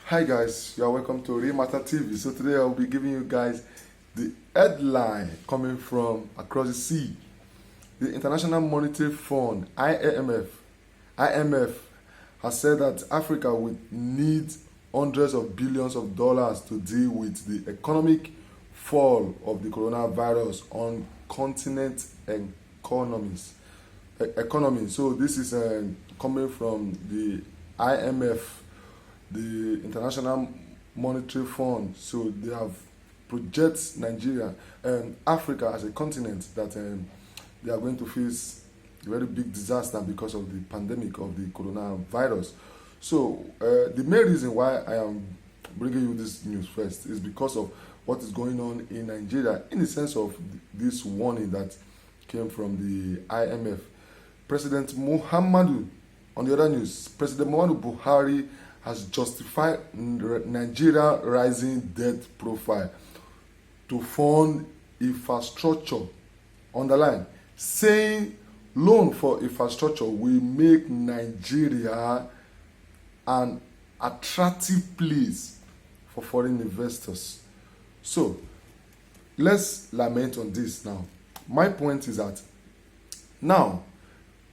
Hi guys, you are welcome to Real Matter TV. So today I'll be giving you guys the headline coming from across the sea. The International Monetary Fund (IMF) has said that Africa will need hundreds of billions of dollars to deal with the economic fall of the coronavirus on continent economy. So this is coming from the IMF, the International Monetary Fund. So they have projected Nigeria and Africa as a continent that they are going to face a very big disaster because of the pandemic of the coronavirus. So the main reason why I am bringing you this news first is because of what is going on in Nigeria, in the sense of this warning that came from the IMF. On the other news, President Muhammadu Buhari has justified Nigeria's rising debt profile to fund infrastructure, underline, saying loan for infrastructure will make Nigeria an attractive place for foreign investors. So let's lament on this now. My point is that now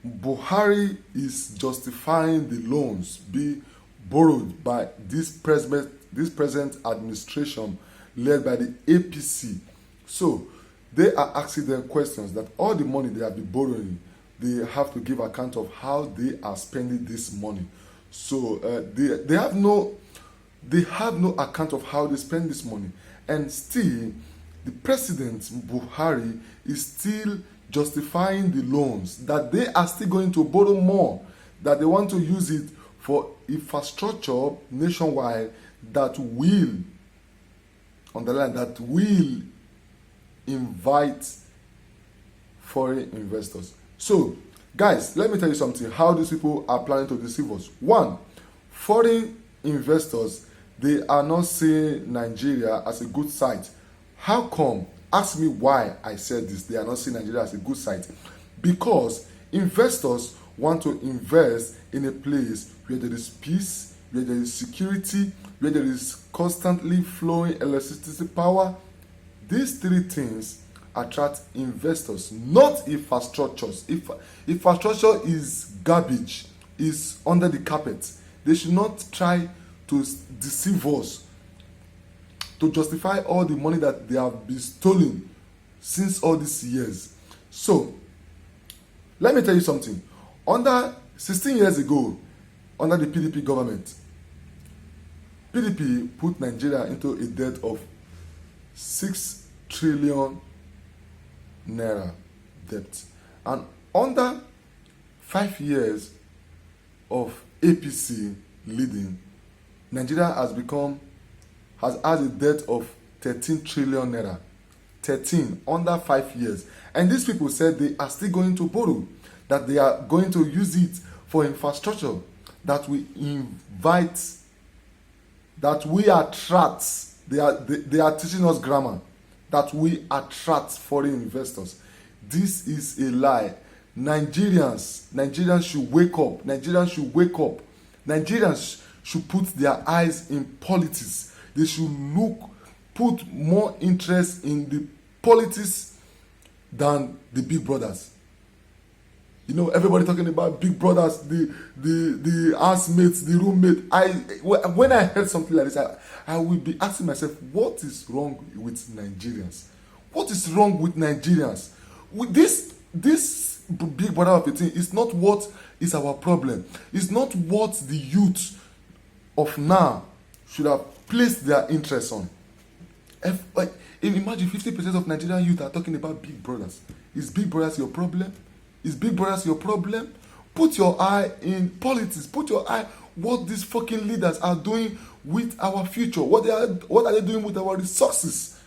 Buhari is justifying the loans being borrowed by this present administration led by the APC. So they are asking them questions that all the money they have been borrowing, they have to give account of how they are spending this money. So they have no account of how they spend this money, and still the president Buhari is still justifying the loans that they are still going to borrow more, that they want to use it for infrastructure nationwide that will, underline, that will invite foreign investors. So guys, let me tell you something, how these people are planning to deceive us. One, foreign investors, they are not seeing Nigeria as a good site. How come? Ask me why I said this. They are not seeing Nigeria as a good site. Because investors want to invest in a place where there is peace, where there is security, where there is constantly flowing electricity power. These three things attract investors, not infrastructures. If infrastructure is garbage, is under the carpet, they should not try to deceive us, to justify all the money that they have been stolen since all these years. So let me tell you something. Under 16 years ago, under the PDP government, PDP put Nigeria into a debt of 6 trillion naira debt. And under 5 years of APC leading, Nigeria has a debt of 13 trillion naira. 13 under 5 years. And these people said they are still going to borrow, that they are going to use it for infrastructure, that we invite, that we attract. They are teaching us grammar, that we attract foreign investors. This is a lie. Nigerians should wake up. Nigerians should put their eyes in politics. They should put more interest in the politics than the big brothers. You know, everybody talking about big brothers, the housemates, the roommate. When I heard something like this, I will be asking myself, what is wrong with Nigerians? What is wrong with Nigerians? With this big brother of a thing is not what is our problem. It's not what the youth of now should have placed their interest on. Imagine 50% of Nigerian youth are talking about big brothers. Is big brothers your problem? Put your eye in politics. Put your eye what these fucking leaders are doing with our future. What are they doing with our resources?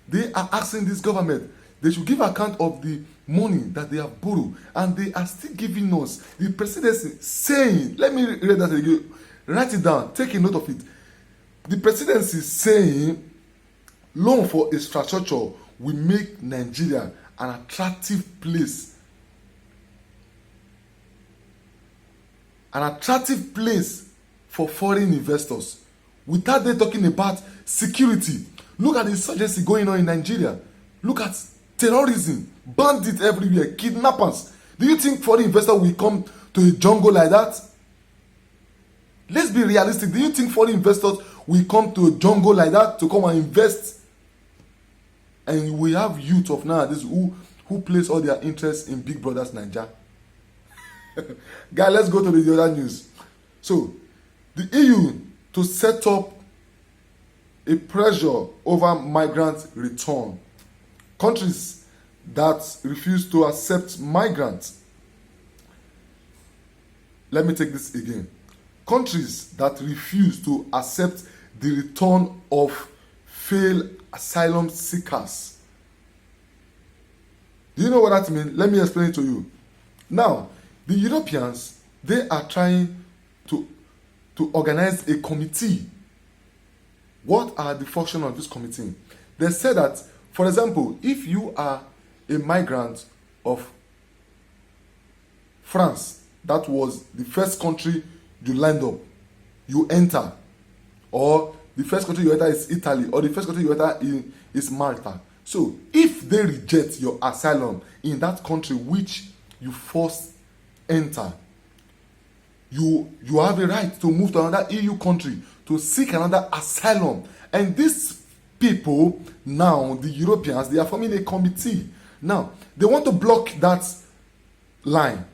They are asking this government, they should give account of the money that they have borrowed, and they are still giving us. The presidency saying, let me read that again, write it down, take a note of it. The presidency saying loan for infrastructure will make Nigeria an attractive place for foreign investors without them talking about security. Look at the insurgency going on in Nigeria. Look at terrorism, bandits everywhere, kidnappers. Do you think foreign investors will come to a jungle like that? Let's be realistic. Do you think foreign investors will come to a jungle like that to come and invest? And we have youth of nowadays who place all their interest in Big Brother's Nigeria. Guys, let's go to the other news. So, the EU to set up a pressure over migrant return. Countries that refuse to accept migrants. Let me take this again. Countries that refuse to accept the return of failed asylum seekers. Do you know what that means? Let me explain it to you. Now, the Europeans, they are trying to organize a committee. What are the functions of this committee? They said that, for example, if you are a migrant of France, that was the first country you land up, you enter, or the first country you enter is Italy, or the first country you enter is Malta. So, if they reject your asylum in that country which you first enter, you have a right to move to another EU country to seek another asylum. And these people now, the Europeans, they are forming a committee. Now, they want to block that line.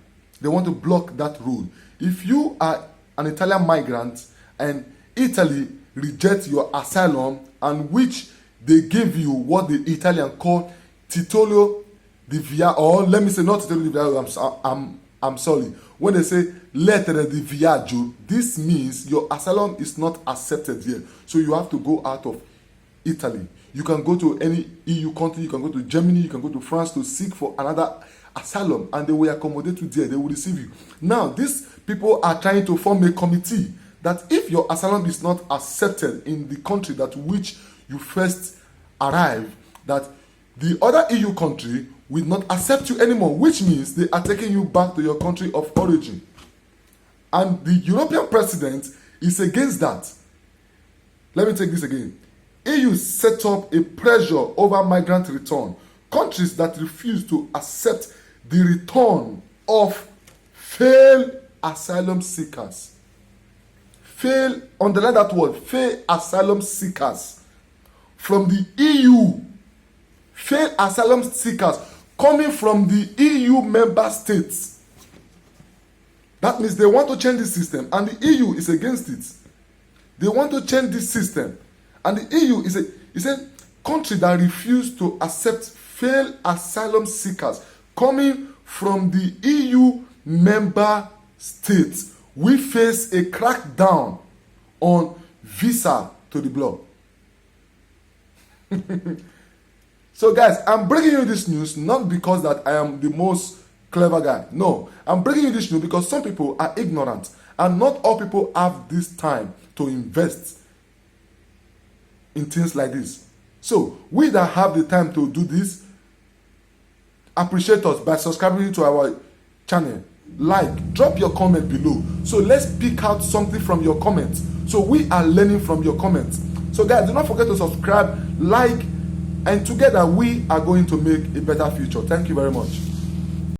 They want to block that rule. If you are an Italian migrant and Italy rejects your asylum, and which they give you what the Italian call titolo di viaggio, or let me say not titolo di viaggio, I'm sorry. When they say lettere di viaggio, this means your asylum is not accepted here. So you have to go out of Italy. You can go to any EU country, you can go to Germany, you can go to France to seek for another asylum, and they will accommodate you there, they will receive you. Now, these people are trying to form a committee that if your asylum is not accepted in the country that which you first arrived, that the other EU country will not accept you anymore, which means they are taking you back to your country of origin. And the European president is against that. Let me take this again. EU set up a pressure over migrant return. Countries that refuse to accept the return of failed asylum seekers. Underline that word, failed asylum seekers from the EU. Failed asylum seekers coming from the EU member states. That means they want to change the system, and the EU is against it. They want to change this system, and the EU is a country that refuse to accept failed asylum seekers coming from the EU member states. We face a crackdown on visa to the bloc. So guys, I'm bringing you this news not because that I am the most clever guy. No, I'm bringing you this news because some people are ignorant, and not all people have this time to invest in things like this. So we that have the time to do this, appreciate us by subscribing to our channel. Like, drop your comment below. So let's pick out something from your comments. So we are learning from your comments. So guys, do not forget to subscribe, like, and together we are going to make a better future. Thank you very much.